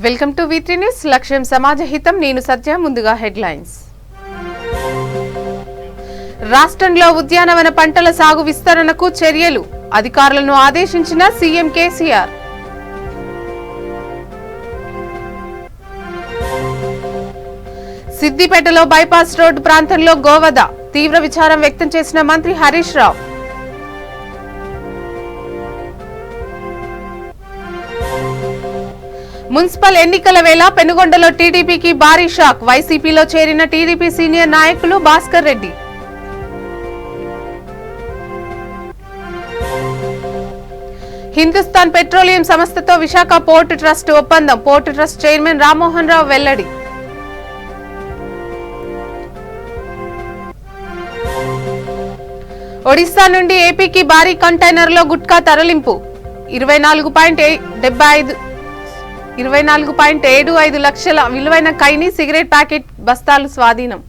Welcome to V3 news. లక్ష్యం సమాజ హితం. నేను సత్య. ముందుగా హెడ్లైన్స్. రాష్ట్రంలో ఉద్యానవన పంటల సాగు విస్తరణకు చర్యలు. అధికారులను ఆదేశించిన సీఎం కేసీఆర్. సిద్దిపేటలో బైపాస్ రోడ్డు ప్రాంతంలో గోవధ. తీవ్ర విచారం వ్యక్తం చేసిన మంత్రి హరీష్ రావు. మున్సిపల్ ఎన్నికల వేళ పెనుగొండలో టీడీపీకి భారీ షాక్. వైసీపీలో చేరిన టీడీపీ సీనియర్ నాయకులు భాస్కర్ రెడ్డి. హిందుస్థాన్ పెట్రోలియం సంస్థతో విశాఖ పోర్టు ట్రస్ట్ ఒప్పందం. పోర్టు ట్రస్ట్ చైర్మన్ రామ్మోహన్ రావు వెల్లడి. ఒడిశా నుండి ఏపీకి భారీ కంటైనర్లో గుట్కా తరలింపు. 24.75 లక్షల విలువైన ఖైనీ సిగరెట్ ప్యాకెట్ బస్తాలు స్వాధీనం.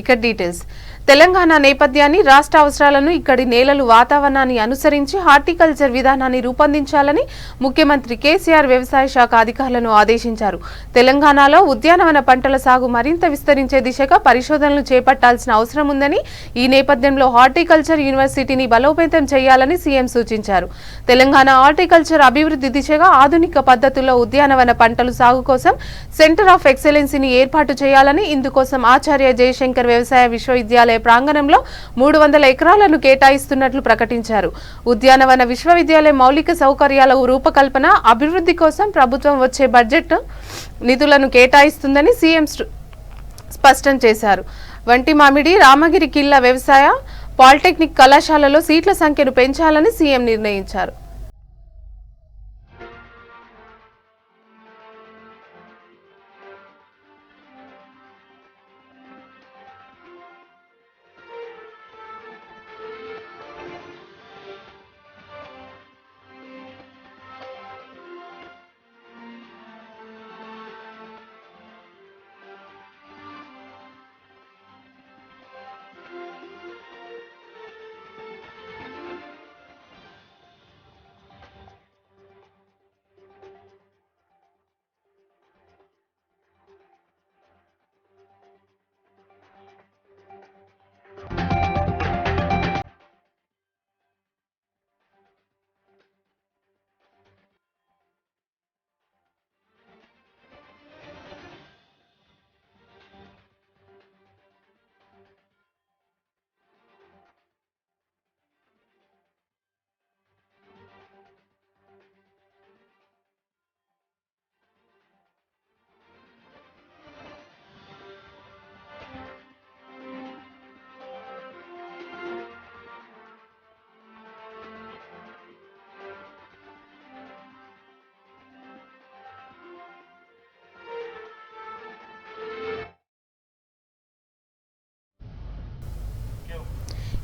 ఇక డీటెయిల్స్. తెలంగాణ నేపథ్యాన్ని, రాష్ట్ర అవసరాలను, ఇక్కడి నేలలు, వాతావరణాన్ని అనుసరించి హార్టికల్చర్ విధానాన్ని రూపొందించాలని ముఖ్యమంత్రి కేసీఆర్ వ్యవసాయ శాఖ అధికారులను ఆదేశించారు. తెలంగాణలో ఉద్యానవన పంటల సాగు మరింత విస్తరించే దిశగా పరిశోధనలు చేపట్టాల్సిన అవసరం ఉందని, ఈ నేపథ్యంలో హార్టికల్చర్ యూనివర్సిటీని బలోపేతం చేయాలని సీఎం సూచించారు. తెలంగాణ హార్టికల్చర్ అభివృద్ధి దిశగా ఆధునిక పద్ధతుల్లో ఉద్యానవన పంటలు సాగు కోసం సెంటర్ ఆఫ్ ఎక్సలెన్సీని ఏర్పాటు చేయాలని, ఇందుకోసం ఆచార్య జయశంకర్ వ్యవసాయ విశ్వవిద్యాలయ ప్రాంగణంలో 300 ఎకరాలను కేటాయిస్తున్నట్లు ప్రకటించారు. ఉద్యానవన విశ్వవిద్యాలయ మౌలిక సౌకర్యాల రూపకల్పన, అభివృద్ధి కోసం ప్రభుత్వం వచ్చే బడ్జెట్ నిధులను కేటాయిస్తుందని సీఎం స్పష్టం చేశారు. వంటి మామిడి, రామగిరి కిల్లా వ్యవసాయ పాలిటెక్నిక్ కళాశాలలో సీట్ల సంఖ్యను పెంచాలని సీఎం నిర్ణయించారు.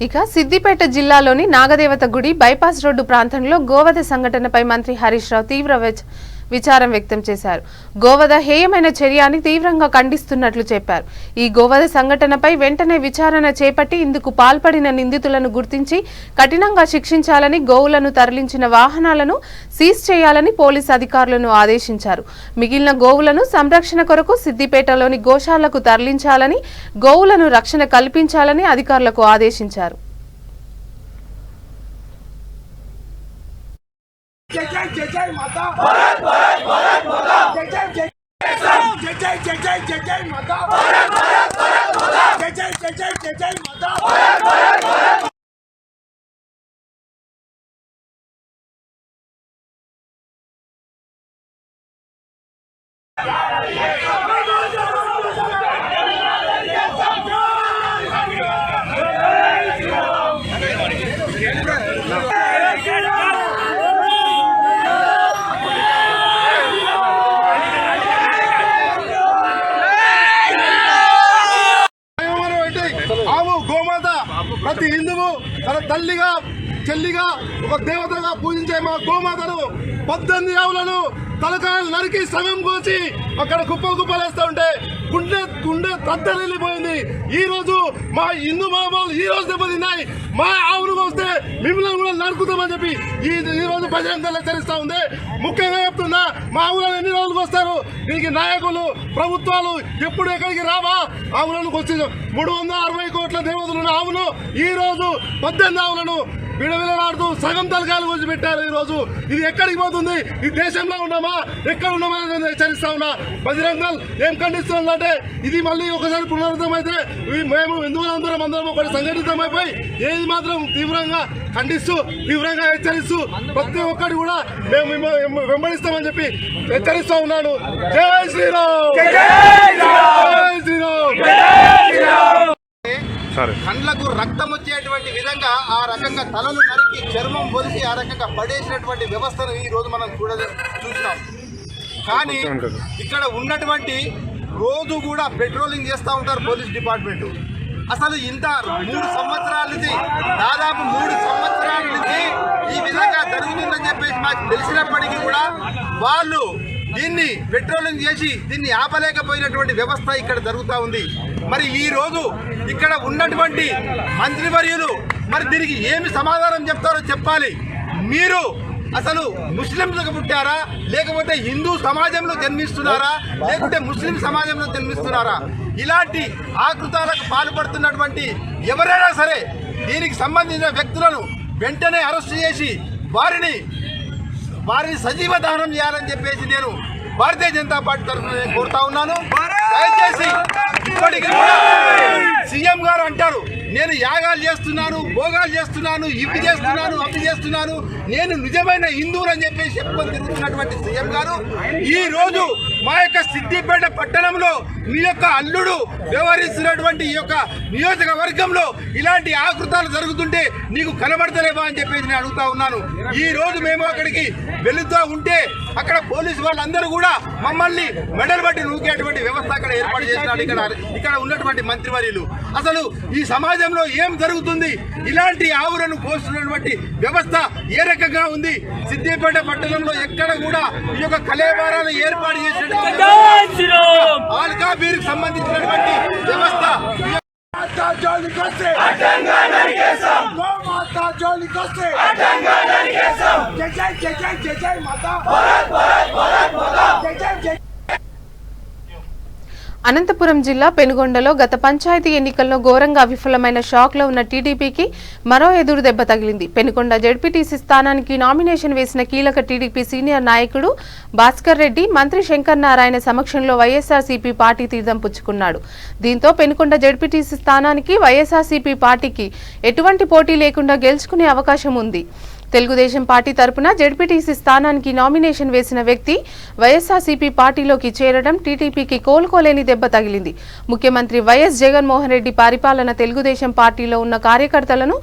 ఇక సిద్దిపేట జిల్లాలోని నాగదేవత గుడి బైపాస్ రోడ్డు ప్రాంతంలో గోవధ సంఘటనపై మంత్రి హరీష్ రావు తీవ్ర విచారం వ్యక్తం చేశారు. గోవధ హేయమైన చర్య అని తీవ్రంగా ఖండిస్తున్నట్లు చెప్పారు. ఈ గోవధ సంఘటనపై వెంటనే విచారణ చేపట్టి ఇందుకు పాల్పడిన నిందితులను గుర్తించి కఠినంగా శిక్షించాలని, గోవులను తరలించిన వాహనాలను సీజ్ చేయాలని పోలీసు అధికారులను ఆదేశించారు. మిగిలిన గోవులను సంరక్షణ కొరకు సిద్దిపేటలోని గోశాలకు తరలించాలని, గోవులను రక్షణ కల్పించాలని అధికారులకు ఆదేశించారు. जय जय जय जय माता भारत भारत भारत माता जय जय जय जय जय जय जय जय माता भारत भारत भारत माता जय जय जय जय जय माता भारत भारत भारत ప్రతి హిందువు తన తల్లిగా చెల్లిగా ఒక దేవతగా పూజించే మా గోమాతను 18 ఆవులను తలకాయలు నరికి సమయం కోసి అక్కడ కుప్పలు కుప్పలేస్తూ ఉంటే గుండె గుండె తద్దరిల్లిపోయింది. ఈ రోజు మా హిందూ మహాబాలు ఈ రోజు దెబ్బతిన్నాయి. మా ఆవును వస్తే మిమ్మల్ని కూడా నరుకుతామని చెప్పి ఈ రోజు బజరంగ హెచ్చరిస్తా ఉంది. ముఖ్యంగా చెప్తున్నా, మా ఆవులను ఎన్ని రోజులకు వస్తారు? దీనికి నాయకులు ప్రభుత్వాలు ఎప్పుడు ఎక్కడికి రావా? ఆవులను వచ్చి 360 కోట్ల దేవతలున్న ఆవును ఈ రోజు 18 ఆవులను విడవిలలాడుతూ సగం తలకాయలు గురించి పెట్టారు. ఈ రోజు ఇది ఎక్కడికి పోతుంది? ఈ దేశంలో ఉన్నామా, ఎక్కడ ఉన్నామా అని హెచ్చరిస్తా ఉన్నా. బజరంగల్ ఏం ఖండిస్తుందంటే, ఇది మళ్ళీ ఒకసారి పునరుద్ధం అయితే మేము అందరం ఒకటి సంఘటితమైపోయి ఏది మాత్రం తీవ్రంగా ఖండిస్తూ తీవ్రంగా హెచ్చరిస్తూ ప్రతి ఒక్కటి కూడా మేము వెంబడిస్తామని చెప్పి హెచ్చరిస్తా ఉన్నాను. జై శ్రీరామ్, జై శ్రీరామ్. కండ్లకు రక్తం వచ్చేటువంటి విధంగా ఆ రకంగా తలను నరికి చర్మం పొలిసి ఆ రకంగా పడేసినటువంటి వ్యవస్థను ఈ రోజు మనం చూసినాం. కానీ ఇక్కడ ఉన్నటువంటి రోజు కూడా పెట్రోలింగ్ చేస్తూ ఉంటారు పోలీస్ డిపార్ట్మెంట్. అసలు ఇంత 3 సంవత్సరాల నుంచి దాదాపు 3 సంవత్సరాల నుంచి ఈ విధంగా జరుగుతుందని చెప్పేసి మాకు తెలిసినప్పటికీ కూడా వాళ్ళు దీన్ని పెట్రోలింగ్ చేసి దీన్ని ఆపలేకపోయినటువంటి వ్యవస్థ ఇక్కడ జరుగుతూ ఉంది. మరి ఈ రోజు ఇక్కడ ఉన్నటువంటి మంత్రివర్యులు మరి దీనికి ఏమి సమాధానం చెప్తారో చెప్పాలి. మీరు అసలు ముస్లింలకు పుట్టారా, లేకపోతే హిందూ సమాజంలో జన్మిస్తున్నారా, లేకుంటే ముస్లిం సమాజంలో జన్మిస్తున్నారా? ఇలాంటి ఆకృతాలకు పాల్పడుతున్నటువంటి ఎవరైనా సరే దీనికి సంబంధించిన వ్యక్తులను వెంటనే అరెస్ట్ చేసి వారిని సజీవ దహనం చేయాలని చెప్పేసి నేను భారతీయ జనతా పార్టీ తరఫున కోరుతా ఉన్నాను. దయచేసి ఇప్పటికీ కూడా సీఎం గారు అంటారు, నేను యాగాలు చేస్తున్నాను, భోగాలు చేస్తున్నాను, ఇవి చేస్తున్నాను, అవి చేస్తున్నాను, నేను నిజమైన హిందువులు అని చెప్పేసి చెప్పుకొని తిరుగుతున్నటువంటి సీఎం గారు ఈ రోజు మా యొక్క సిద్దిపేట పట్టణంలో మీ యొక్క అల్లుడు వ్యవహరిస్తున్నటువంటి ఈ యొక్క నియోజకవర్గంలో ఇలాంటి ఆకృతాలు జరుగుతుంటే నీకు కనబడతలేవా అని చెప్పేసి నేను అడుగుతా ఉన్నాను. ఈ రోజు మేము అక్కడికి వెళుతూ ఉంటే అక్కడ పోలీసు వాళ్ళందరూ కూడా మమ్మల్ని మెడలు బట్టి నూకేటువంటి వ్యవస్థ అక్కడ ఏర్పాటు చేసినారు ఇక్కడ ఉన్నటువంటి మంత్రివర్యులు. అసలు ఈ సమాజంలో ఏం జరుగుతుంది? ఇలాంటి ఆవులను పోస్తున్నటువంటి వ్యవస్థ ఏ రకంగా ఉంది? సిద్దిపేట పట్టణంలో ఎక్కడ కూడా ఈ యొక్క కళేబరాలు ఏర్పాటు చేసినటువంటి ఆల్కాబీర్కి సంబంధించినటువంటి వ్యవస్థ జోలికొస్తే మాతా జోలికొస్తే జై మాతా. అనంతపురం జిల్లా పెనుగొండలో గత పంచాయతీ ఎన్నికల్లో ఘోరంగా విఫలమైన షాక్లో ఉన్న టీడీపీకి మరో ఎదురు దెబ్బ తగిలింది. పెనుగొండ జెడ్పీటీసీ స్థానానికి నామినేషన్ వేసిన కీలక టీడీపీ సీనియర్ నాయకుడు భాస్కర్ రెడ్డి మంత్రి శంకర్ నారాయణ సమక్షంలో వైఎస్ఆర్సీపీ పార్టీ తీర్థం పుచ్చుకున్నాడు. దీంతో పెనుగొండ జెడ్పీటీసీ స్థానానికి వైఎస్ఆర్సీపీ పార్టీకి ఎటువంటి పోటీ లేకుండా గెలుచుకునే అవకాశం ఉంది. తెలుగుదేశం పార్టీ తరపున జెడ్పీటీసీ స్థానానికి నామినేషన్ వేసిన వ్యక్తి వైఎస్ఆర్సీపీ పార్టీలోకి చేరడం టీడీపీకి కోలుకోలేని దెబ్బ తగిలింది. ముఖ్యమంత్రి వైఎస్ జగన్మోహన్ రెడ్డి పరిపాలన తెలుగుదేశం పార్టీలో ఉన్న కార్యకర్తలను,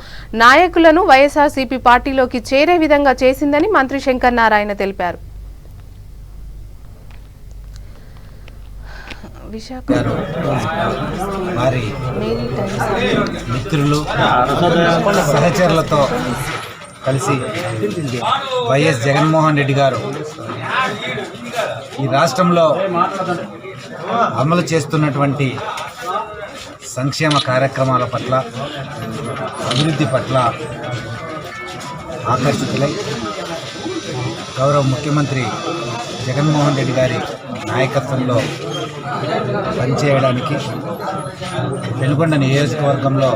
నాయకులను వైఎస్ఆర్సీపీ పార్టీలోకి చేరే విధంగా చేసిందని మంత్రి శంకర్ నారాయణ తెలిపారు. వారి మిత్రులు సహచరులతో కలిసి వైఎస్ జగన్మోహన్ రెడ్డి గారు ఈ రాష్ట్రంలో అమలు చేస్తున్నటువంటి సంక్షేమ కార్యక్రమాల పట్ల, అభివృద్ధి పట్ల ఆకర్షితులై గౌరవ ముఖ్యమంత్రి జగన్మోహన్ రెడ్డి గారి నాయకత్వంలో పనిచేయడానికి పెనుగొండ నియోజకవర్గంలో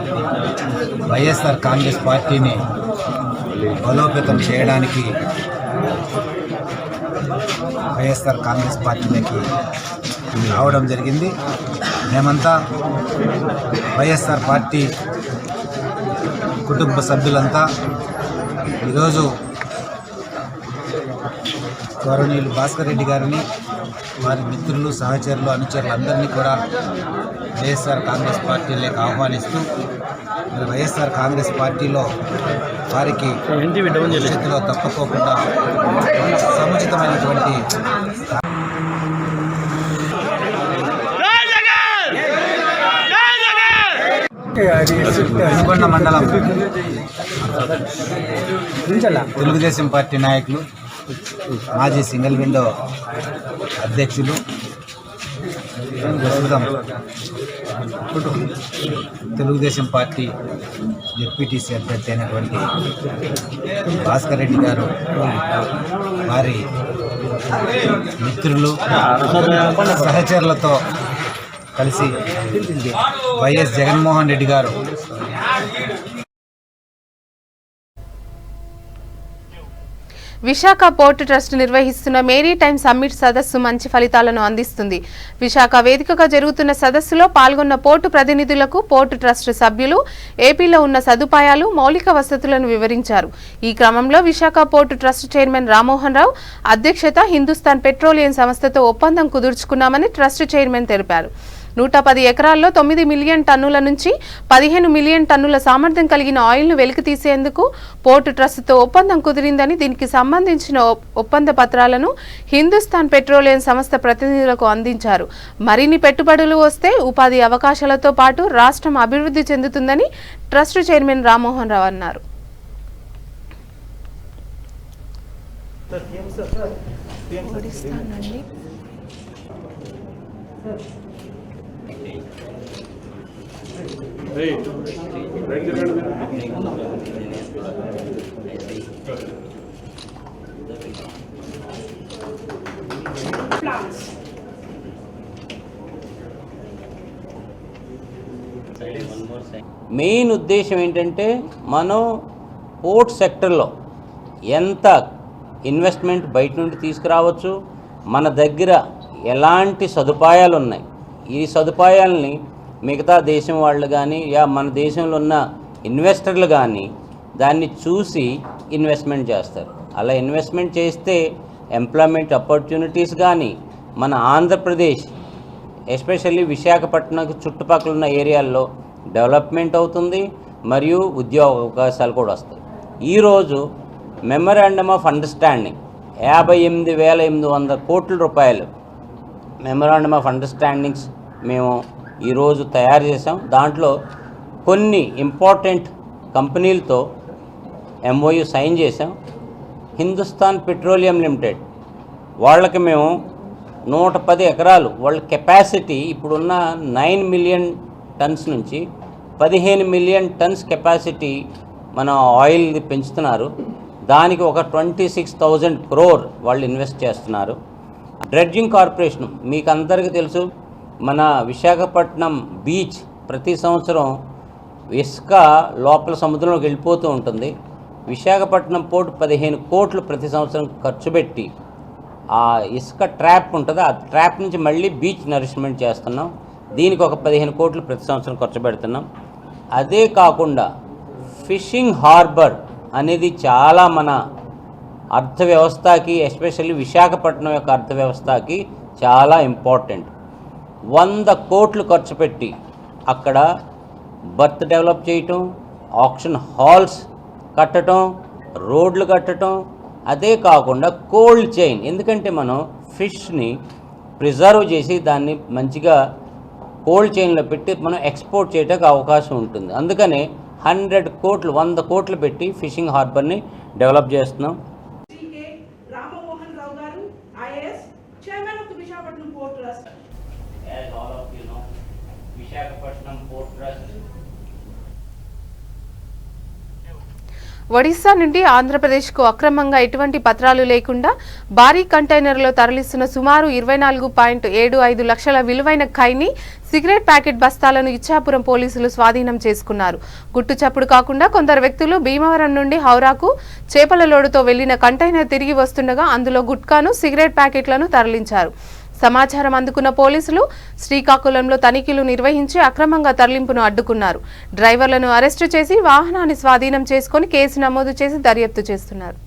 వైఎస్ఆర్ కాంగ్రెస్ పార్టీని బలోపేతం చేయడానికి వైఎస్ఆర్ కాంగ్రెస్ పార్టీలోకి రావడం జరిగింది. మేమంతా వైఎస్ఆర్ పార్టీ కుటుంబ సభ్యులంతా ఈరోజు గౌరవనీయులు భాస్కర్ రెడ్డి గారిని, వారి మిత్రులు, సహచరులు, అనుచరులు అందరినీ కూడా వైఎస్ఆర్ కాంగ్రెస్ పార్టీలోకి ఆహ్వానిస్తూ మరి వైఎస్ఆర్ కాంగ్రెస్ పార్టీలో వారికి భవిష్యత్తులో తప్పుకోకుండా సముచితమైనటువంటి పెనుగొండ మండలం తెలుగుదేశం పార్టీ నాయకులు, మాజీ సింగిల్ విండో అధ్యక్షులు ప్రస్తుతం తెలుగుదేశం పార్టీ జెడ్పీటీసీ అభ్యర్థి అయినటువంటి భాస్కర్ రెడ్డి గారు వారి మిత్రులు సహచరులతో కలిసి వైఎస్ జగన్మోహన్ రెడ్డి గారు విశాఖ పోర్టు ట్రస్ట్ నిర్వహిస్తున్న మేరీ టైమ్ సమ్మిట్ సదస్సు మంచి ఫలితాలను అందిస్తుంది. విశాఖ వేదికగా జరుగుతున్న సదస్సులో పాల్గొన్న పోర్టు ప్రతినిధులకు పోర్టు ట్రస్ట్ సభ్యులు ఏపీలో ఉన్న సదుపాయాలు, మౌలిక వసతులను వివరించారు. ఈ క్రమంలో Visakha port trust chairman Rammohan Rao అధ్యక్షత హిందుస్థాన్ పెట్రోలియం సంస్థతో ఒప్పందం కుదుర్చుకున్నామని ట్రస్ట్ చైర్మన్ తెలిపారు. 110 ఎకరాల్లో 9 మిలియన్ టన్నుల నుంచి 15 మిలియన్ టన్నుల సామర్థ్యం కలిగిన ఆయిల్ను వెలికి తీసేందుకు పోర్టు ట్రస్ట్తో ఒప్పందం కుదిరిందని, దీనికి సంబంధించిన ఒప్పంద పత్రాలను హిందుస్థాన్ పెట్రోలియం సంస్థ ప్రతినిధులకు అందించారు. మరిన్ని పెట్టుబడులు వస్తే ఉపాధి అవకాశాలతో పాటు రాష్ట్రం అభివృద్ధి చెందుతుందని ట్రస్ట్ చైర్మన్ రామ్మోహన్ రావు అన్నారు. మెయిన్ ఉద్దేశం ఏంటంటే మనం పోర్ట్ సెక్టర్లో ఎంత ఇన్వెస్ట్మెంట్ బయట నుండి తీసుకురావచ్చు, మన దగ్గర ఎలాంటి సదుపాయాలు ఉన్నాయి, ఈ సదుపాయాలని మిగతా దేశం వాళ్ళు కానీ మన దేశంలో ఉన్న ఇన్వెస్టర్లు కానీ దాన్ని చూసి ఇన్వెస్ట్మెంట్ చేస్తారు. అలా ఇన్వెస్ట్మెంట్ చేస్తే ఎంప్లాయ్మెంట్ ఆపర్చునిటీస్ కానీ మన ఆంధ్రప్రదేశ్ ఎస్పెషల్లీ విశాఖపట్నం చుట్టుపక్కల ఉన్న ఏరియాల్లో డెవలప్మెంట్ అవుతుంది, మరియు ఉద్యోగ అవకాశాలు కూడా వస్తాయి. ఈరోజు మెమరాండమ్ ఆఫ్ అండర్స్టాండింగ్ 58,800 కోట్ల రూపాయలు మెమరాండమ్ ఆఫ్ అండర్స్టాండింగ్స్ మేము ఈరోజు తయారు చేసాం. దాంట్లో కొన్ని ఇంపార్టెంట్ కంపెనీలతో MOU సైన్ చేసాం. హిందుస్థాన్ పెట్రోలియం లిమిటెడ్ వాళ్ళకి మేము 110 ఎకరాలు, వాళ్ళ కెపాసిటీ ఇప్పుడున్న 9 మిలియన్ టన్స్ నుంచి 15 మిలియన్ టన్స్ కెపాసిటీ మన ఆయిల్ పెంచుతున్నారు. దానికి ఒక 26,000 crore వాళ్ళు ఇన్వెస్ట్ చేస్తున్నారు. డ్రెడ్జింగ్ కార్పొరేషన్ మీకు అందరికీ తెలుసు, మన విశాఖపట్నం బీచ్ ప్రతి సంవత్సరం ఇసుక లోపల సముద్రంలోకి వెళ్ళిపోతూ ఉంటుంది. విశాఖపట్నం పోర్ట్ 15 కోట్లు ప్రతి సంవత్సరం ఖర్చు పెట్టి ఆ ఇసుక ట్రాప్ ఉంటుంది, ఆ ట్రాప్ నుంచి మళ్ళీ బీచ్ నరిష్మెంట్ చేస్తున్నాం. దీనికి ఒక 15 కోట్లు ప్రతి సంవత్సరం ఖర్చు పెడుతున్నాం. అదే కాకుండా ఫిషింగ్ హార్బర్ అనేది చాలా మన అర్థవ్యవస్థకి, ఎస్పెషల్లీ విశాఖపట్నం యొక్క అర్థవ్యవస్థకి చాలా ఇంపార్టెంట్. 100 కోట్లు ఖర్చు పెట్టి అక్కడ బర్త్ డెవలప్ చేయటం, ఆక్షన్ హాల్స్ కట్టడం, రోడ్లు కట్టడం. అదే కాకుండా కోల్డ్ చైన్, ఎందుకంటే మనం ఫిష్ని ప్రిజర్వ్ చేసి దాన్ని మంచిగా కోల్డ్ చైన్లో పెట్టి మనం ఎక్స్పోర్ట్ చేయడానికి అవకాశం ఉంటుంది. అందుకనే 100 కోట్లు పెట్టి ఫిషింగ్ హార్బర్ని డెవలప్ చేస్తున్నాం. రామ్మోహన్ రావు గారు IAS chairman of the Visakhapatnam port trust. As all of you know, Visakhapatnam Port Trust. Odisha నుండి ఆంధ్రప్రదేశ్కు అక్రమంగా ఎటువంటి పత్రాలు లేకుండా భారీ కంటైనర్లో తరలిస్తున్న సుమారు 24.75 లక్షల విలువైన ఖైనీ సిగరెట్ ప్యాకెట్ బస్తాలను ఇచ్చాపురం పోలీసులు స్వాధీనం చేసుకున్నారు. గుట్టు చప్పుడు కాకుండా కొందరు వ్యక్తులు భీమవరం నుండి హౌరాకు చేపల లోడుతో వెళ్లిన కంటైనర్ తిరిగి వస్తుండగా అందులో గుట్కాను, సిగరెట్ ప్యాకెట్లను తరలించారు. సమాచారం అందుకున్న పోలీసులు శ్రీకాకుళంలో తనిఖీలు నిర్వహించి అక్రమంగా తరలింపును అడ్డుకున్నారు. డ్రైవర్లను అరెస్టు చేసి వాహనాన్ని స్వాధీనం చేసుకుని కేసు నమోదు చేసి దర్యాప్తు చేస్తున్నారు.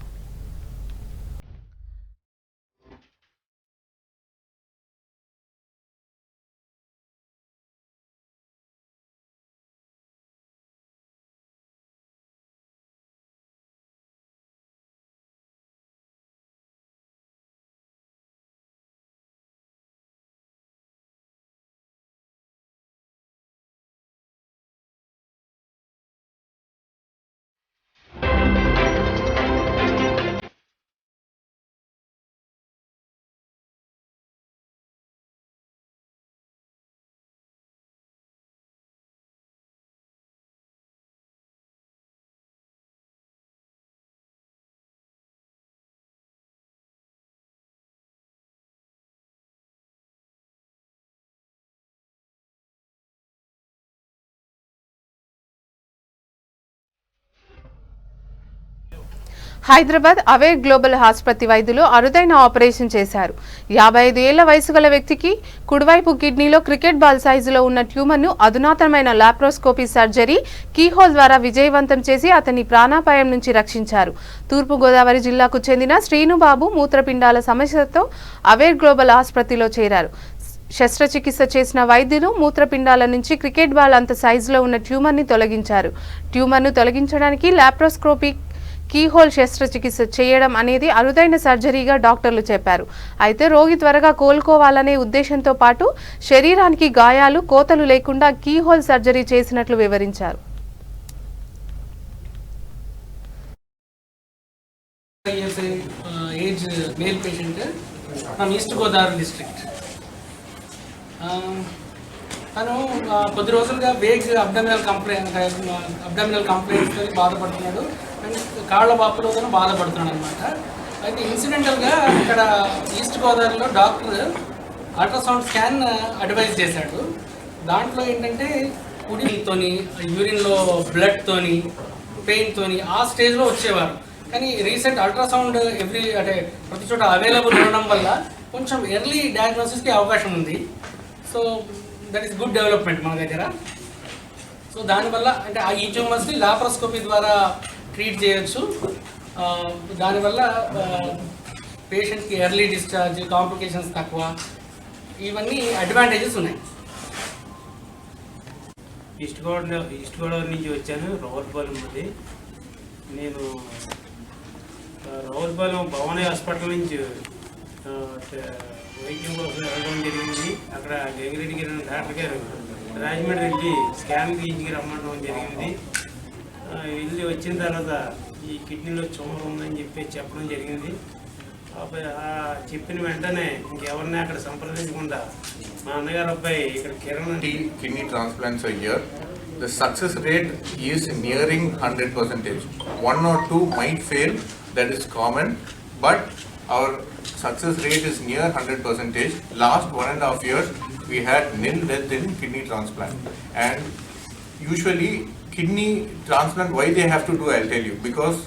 హైదరాబాద్ అవేర్ గ్లోబల్ ఆసుపత్రి వైద్యులు అరుదైన ఆపరేషన్ చేశారు. 55 ఏళ్ల వయసు గల వ్యక్తికి కుడివైపు కిడ్నీలో క్రికెట్ బాల్ సైజులో ఉన్న ట్యూమర్ను అధునాతనమైన లాప్రోస్కోపీ సర్జరీ కీహోల్ ద్వారా విజయవంతం చేసి అతన్ని ప్రాణాపాయం నుంచి రక్షించారు. తూర్పుగోదావరి జిల్లాకు చెందిన శ్రీనుబాబు మూత్రపిండాల సమస్యతో అవేర్ గ్లోబల్ ఆసుపత్రిలో చేరారు. శస్త్రచికిత్స చేసిన వైద్యులు మూత్రపిండాల నుంచి క్రికెట్ బాల్ అంత సైజులో ఉన్న ట్యూమర్ని తొలగించారు. ట్యూమర్ను తొలగించడానికి లాప్రోస్కోపిక్ కీహోల్ శస్త్రచికిత్స చేయడం అనేది అరుదైన సర్జరీగా డాక్టర్లు చెప్పారు. అయితే రోగి త్వరగా కోలుకోవాలనే ఉద్దేశంతో పాటు శరీరానికి గాయాలు కోతలు లేకుండా కీహోల్ సర్జరీ చేసినట్లు వివరించారు. Age male patient from east Godavari district. తను కొద్ది రోజులుగా వేగ్ అబ్డామినల్ కంప్లైంట్స్తో బాధపడుతున్నాడు అండ్ కాళ్ళ వాపులో తను బాధపడుతున్నాడు అనమాట. అయితే ఇన్సిడెంటల్గా ఇక్కడ ఈస్ట్ గోదావరిలో డాక్టర్ అల్ట్రాసౌండ్ స్కాన్ అడ్వైజ్ చేశాడు. దాంట్లో ఏంటంటే కుడితోని యూరిన్లో బ్లడ్తోని పెయిన్తోని ఆ స్టేజ్లో వచ్చేవారు. కానీ రీసెంట్ అల్ట్రాసౌండ్ ప్రతి చోట అవైలబుల్ ఉండడం వల్ల కొంచెం ఎర్లీ డయాగ్నోసిస్కి అవకాశం ఉంది. So that is good development మన దగ్గర. సో దానివల్ల అంటే ఈ ట్యూమర్స్ని లాప్రోస్కోపీ ద్వారా ట్రీట్ చేయొచ్చు. దానివల్ల పేషెంట్కి ఎర్లీ డిశ్చార్జ్, కాంప్లికేషన్స్ తక్కువ, ఇవన్నీ అడ్వాంటేజెస్ ఉన్నాయి. ఈస్ట్ గోదావరి నుంచి వచ్చాను. రావులపాలెం అది. నేను రావులపాలెం భవానీ హాస్పిటల్ నుంచి వైద్యం కోసం వెళ్ళడం జరిగింది. అక్కడ గంగిరెడ్డి గారు డాక్టర్ గారు రాజమండ్రి వెళ్ళి స్కాన్ తీయించుకు రమ్మడం జరిగింది. వెళ్ళి వచ్చిన తర్వాత ఈ కిడ్నీలో ట్యూమర్ ఉందని చెప్పడం జరిగింది. చెప్పిన వెంటనే ఇంకెవరిని అక్కడ సంప్రదించకుండా మా అన్నగారు అబ్బాయి ఇక్కడ Kiran kidney transplants a year. The success rate is nearing 100%. 1 or 2 might fail, that is common, but our success rate is near 100%. Last 1.5 years, we had nil death in kidney transplant. And usually, kidney transplant, why they have to do, I'll tell you. Because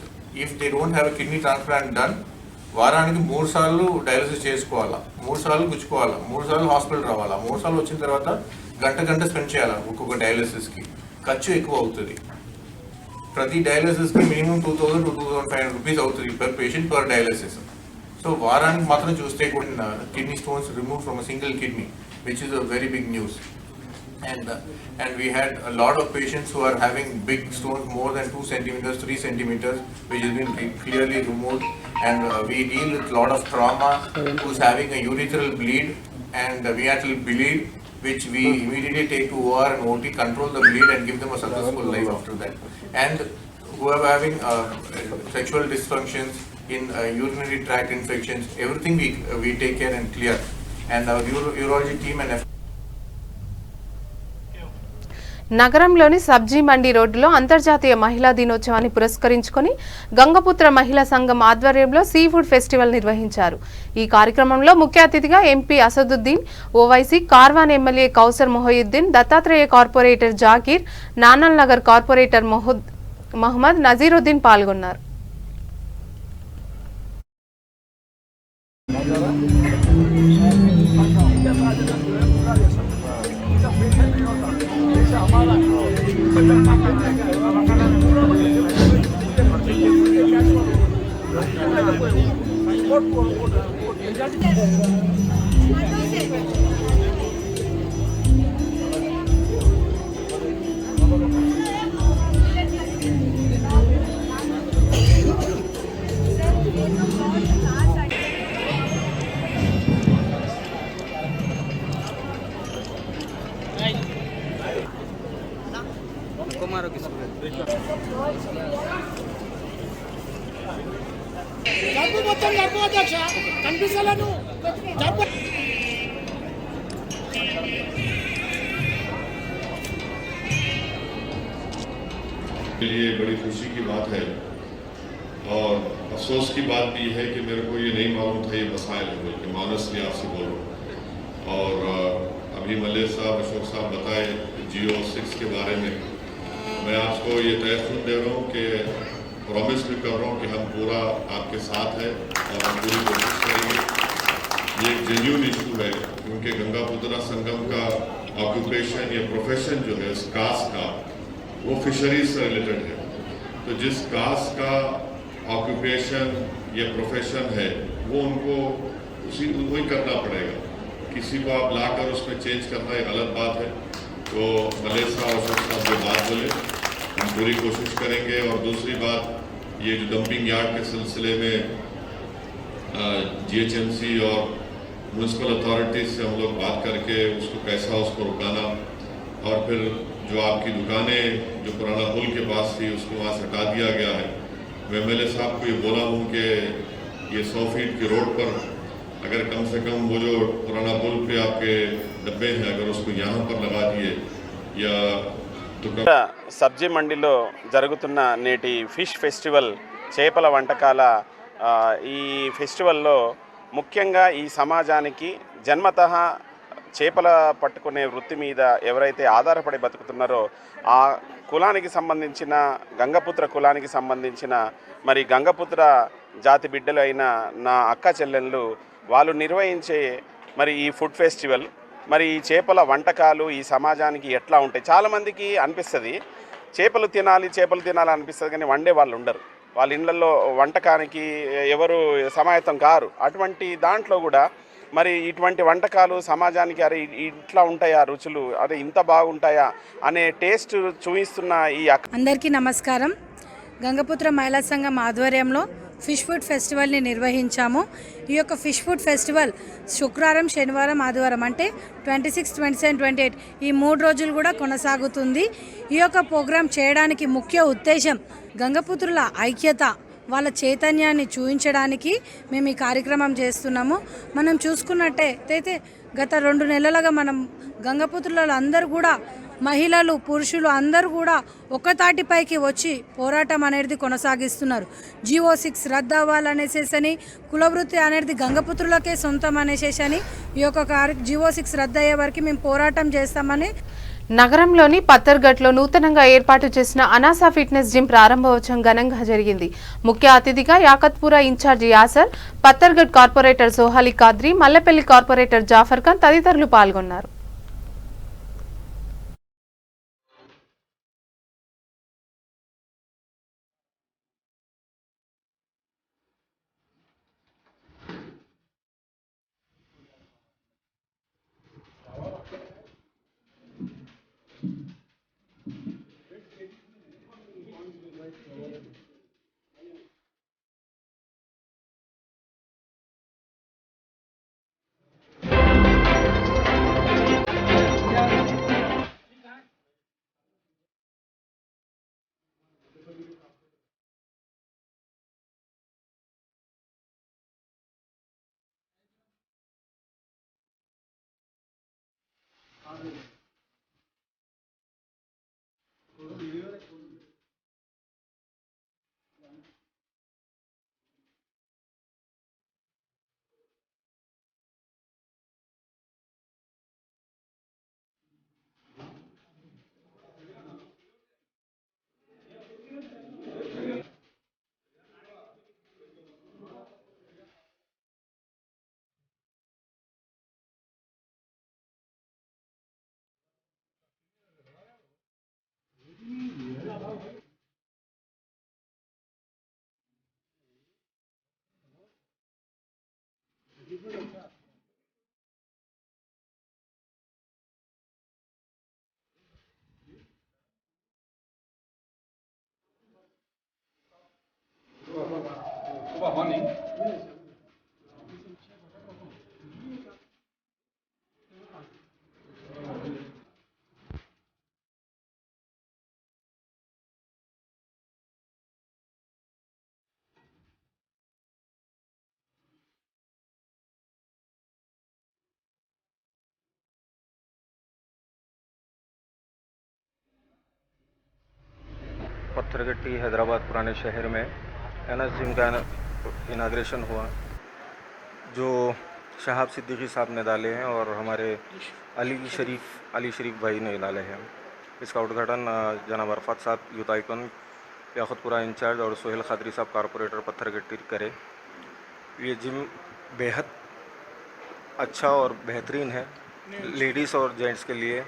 if they don't have a kidney transplant done, వారానికి 3 సార్లు dialysis చేసుకోవాలా, 3 సార్లు గుచ్చుకోవాలా, 3 సార్లు hospital రావాలా, 3 సార్లు వచ్చిన తర్వాత గంట స్పెండ్ చేయాలా ఒక్కొక్క డయాలసిస్కి. ఖర్చు ఎక్కువ అవుతుంది. ప్రతి డయాలసిస్కి మినిమం 2000 to 2500 రూపీస్ అవుతుంది per patient per dialysis. So వారానికి మాత్రం చూస్తే కూడా kidney stones remove from a single kidney, which is a very big news. And we had a lot of patients who are having big stones more than 2 centimeters, 3 centimeters, which has been clearly removed. And we deal with a lot of trauma who's having a urethral bleed and meatal bleed, which we immediately take to OR and OT, control the bleed and give them a successful life after that. And who are having sexual dysfunctions, in urinary tract infections, everything we take care and clear. And our urology team and నగరంలోని సబ్జీ మండి రోడ్డులో అంతర్జాతీయ మహిళా దినోత్సవాన్ని పురస్కరించుకొని గంగపుత్ర మహిళా సంఘం ఆధ్వర్యంలో sea food festival నిర్వహించారు. ఈ కార్యక్రమంలో ముఖ్య అతిథిగా MP Asaduddin Owaisi, Karwan MLA Kausar Mohiuddin, Dattatreya corporator Zakir, Nanal Nagar corporator Mohammed Naziruddin పాల్గొన్నారు. के लिए बड़ी खुशी की बात है और अफसोस की बात भी है कि मेरे को ये नहीं मालूम था ये मसाइल है कि मानस ने आपसे बोलो। और अभी मल्ले साहब, अशोक साहब बताए जियो 6 के बारे में। मैं आपको ये तय दे रहा हूँ कि प्रॉमिस भी कर रहा हूँ कि हम पूरा आपके साथ हैं और हम पूरी कोशिश करेंगे। ये एक जेन्युइन इशू है क्योंकि गंगापुत्रा संगम का ऑक्यूपेशन या प्रोफेशन जो है इस कास्ट का वो फिशरीज से रिलेटेड है। तो जिस कास्ट का ऑक्यूपेशन या प्रोफेशन है वो उनको वही करना पड़ेगा। किसी को आप लाकर उसमें चेंज करना एक गलत बात है। तो मलेसा और साहब जो बात बोले हम पूरी कोशिश करेंगे। और दूसरी बात ये जो डंपिंग यार्ड के सिलसिले में GHMC और म्यूनसिपल अथॉरिटीज से हम लोग बात करके उसको कैसा उसको रुकाना और फिर जो आपकी दुकानें जो पुराना पुल के पास थी उसको वहाँ से हटा दिया गया है। मैं MLA साहब को ये बोला हूँ कि ये 100 फीट की रोड पर अगर कम से कम वो जो पुराना पुल पे आपके डब्बे हैं अगर उसको यहाँ पर लगा दिए या तो సబ్జీ మండిలో జరుగుతున్న నేటి ఫిష్ ఫెస్టివల్ చేపల వంటకాల ఈ ఫెస్టివల్లో ముఖ్యంగా ఈ సమాజానికి జన్మతః చేపల పట్టుకునే వృత్తి మీద ఎవరైతే ఆధారపడి బతుకుతున్నారో ఆ కులానికి సంబంధించిన గంగపుత్ర కులానికి సంబంధించిన మరి గంగపుత్ర జాతి బిడ్డలైన నా అక్క చెల్లెళ్ళు వాళ్ళు నిర్వహించే మరి ఈ ఫుడ్ ఫెస్టివల్ మరి ఈ చేపల వంటకాలు ఈ సమాజానికి ఎట్లా ఉంటాయి. చాలామందికి అనిపిస్తుంది చేపలు తినాలి అనిపిస్తుంది కానీ వండే వాళ్ళు ఉండరు. వాళ్ళ ఇళ్లలో వంటకానికి ఎవరు సమాయత్తం కారు. అటువంటి దాంట్లో కూడా మరి ఇటువంటి వంటకాలు సమాజానికి అరే ఇట్లా ఉంటాయా రుచులు, అరే ఇంత బాగుంటాయా అనే టేస్ట్ చూపిస్తున్న ఈ అందరికీ నమస్కారం. గంగపుత్ర మహిళా సంఘం ఆధ్వర్యంలో ఫిష్ ఫుడ్ ఫెస్టివల్ని నిర్వహించాము. ఈ యొక్క ఫిష్ ఫుడ్ ఫెస్టివల్ శుక్రవారం, శనివారం, ఆదివారం అంటే 26, 27, 28 ఈ 3 రోజులు కూడా కొనసాగుతుంది. ఈ యొక్క ప్రోగ్రాం చేయడానికి ముఖ్య ఉద్దేశం గంగపుత్రుల ఐక్యత, వాళ్ళ చైతన్యాన్ని చూపించడానికి మేము ఈ కార్యక్రమం చేస్తున్నాము. మనం చూసుకున్నట్టయితే గత 2 నెలలుగా మనం గంగపుత్రులలో అందరూ కూడా మహిళలు, పురుషులు అందరూ కూడా ఒక్కతాటిపైకి వచ్చి పోరాటం అనేది కొనసాగిస్తున్నారు. GO6 రద్దు అవ్వాలనేసేసని, కులవృత్తి అనేది గంగపుత్రులకే సొంతం అనేసేసని ఈ యొక్క GO6 రద్దు అయ్యే వరకు మేము పోరాటం చేస్తామని. నగరంలోని పత్తర్ఘట్లో నూతనంగా ఏర్పాటు చేసిన అనాసా ఫిట్నెస్ జిమ్ ప్రారంభోత్సవం ఘనంగా జరిగింది. ముఖ్య అతిథిగా Yakutpura in-charge Yasar, Pattharghat corporator Sohali Qadri, Mallepally corporator Jafar Khan తదితరులు పాల్గొన్నారు. पत्थरगट्टी हैदराबाद पुराने शहर में एनएस जिम का इनाग्रेशन हुआ, जो शहाब सिद्दीकी साहब ने डाले हैं और हमारे अली शरीफ भाई ने डाले हैं। इसका उद्घाटन जनाब अरफात साहब यूथ आइकन याकुतपुरा इंचार्ज और सोहेल खादरी साहब कारपोरेटर पत्थरगट्टी करे। ये जिम बेहद अच्छा और बेहतरीन है लेडीज़ और जेंट्स के लिए।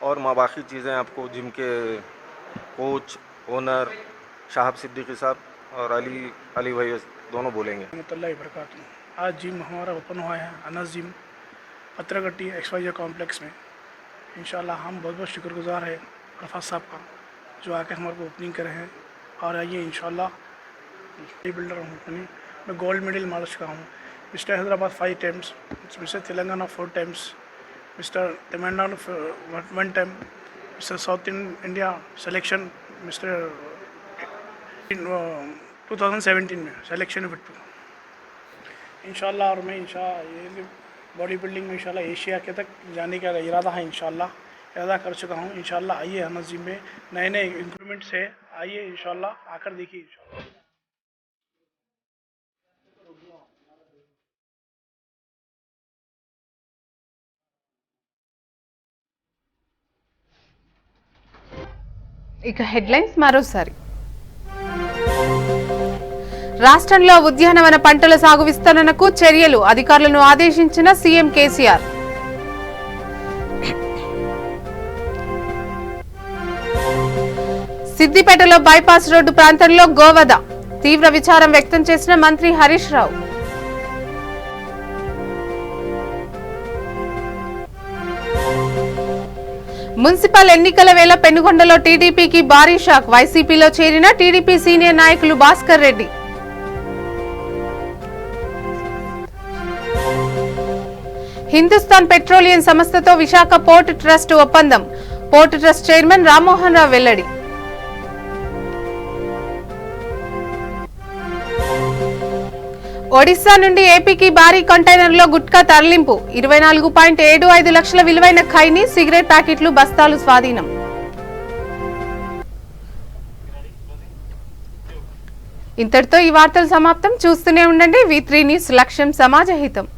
और बाकी चीज़ें आपको जिम के कोच ओनर शाहब सिद्दीकी साहब और अली भाई दोनों बोलेंगे। आज जिम हमारा ओपन हुआ है Anas gym Pathergatti XYZ complex में। इंशाल्लाह हम बहुत बहुत शुक्रगुजार है रफ़ा साहब का जो आके हमारे को ओपनिंग करे हैं। और आइए इंशाल्लाह बिल्डर हूँ मैं गोल्ड मेडल मार चुका हूँ। Mister Hyderabad 5 times, mister Telangana 4 times, mister Tamil Nadu 1 time, mister south India selection mister 2017 में सिलेक्शन में इंशाल्लाह। और मैं ये बॉडी बिल्डिंग में इंशाल्लाह एशिया के तक जाने का इरादा है, इंशाल्लाह इरादा कर चुका हूँ। इंशाल्लाह आइए अनस जिम में नए नए इंप्रूवमेंट्स है, आइए इंशाल्लाह आकर देखिए इंशाल्लाह। ఇక హెడ్లైన్స్ మరోసారి. రాష్ట్రంలో ఉద్యానవన పంటల సాగు విస్తరణకు చర్యలు అధికారులను ఆదేశించిన సీఎం కేసీఆర్. సిద్దిపేటలో బైపాస్ రోడ్డు ప్రాంతంలో గోవధ తీవ్ర విచారం వ్యక్తం చేసిన మంత్రి హరీష్ రావు. మున్సిపల్ ఎన్నికల వేళ పెనుగొండలో టీడీపీకి భారీ షాక్. వైసీపీలో చేరిన టీడీపీ సీనియర్ నాయకులు భాస్కర్ రెడ్డి. హిందుస్థాన్ పెట్రోలియం సంస్థతో విశాఖ పోర్ట్ ట్రస్ట్ ఒప్పందం. పోర్ట్ ట్రస్ట్ చైర్మన్ రామ్మోహన్ రావు వెల్లడి. ఒడిశా నుండి ఏపీకి భారీ కంటైనర్లో గుట్కా తరలింపు. 24.75 లక్షల విలువైన ఖైనీ, సిగరెట్ ప్యాకెట్లు, బస్తాలు స్వాధీనం. ఇంతటితో ఈ వార్తలు సమాప్తం. చూస్తూనే ఉండండి V3 న్యూస్. లక్ష్యం సమాజ హితం.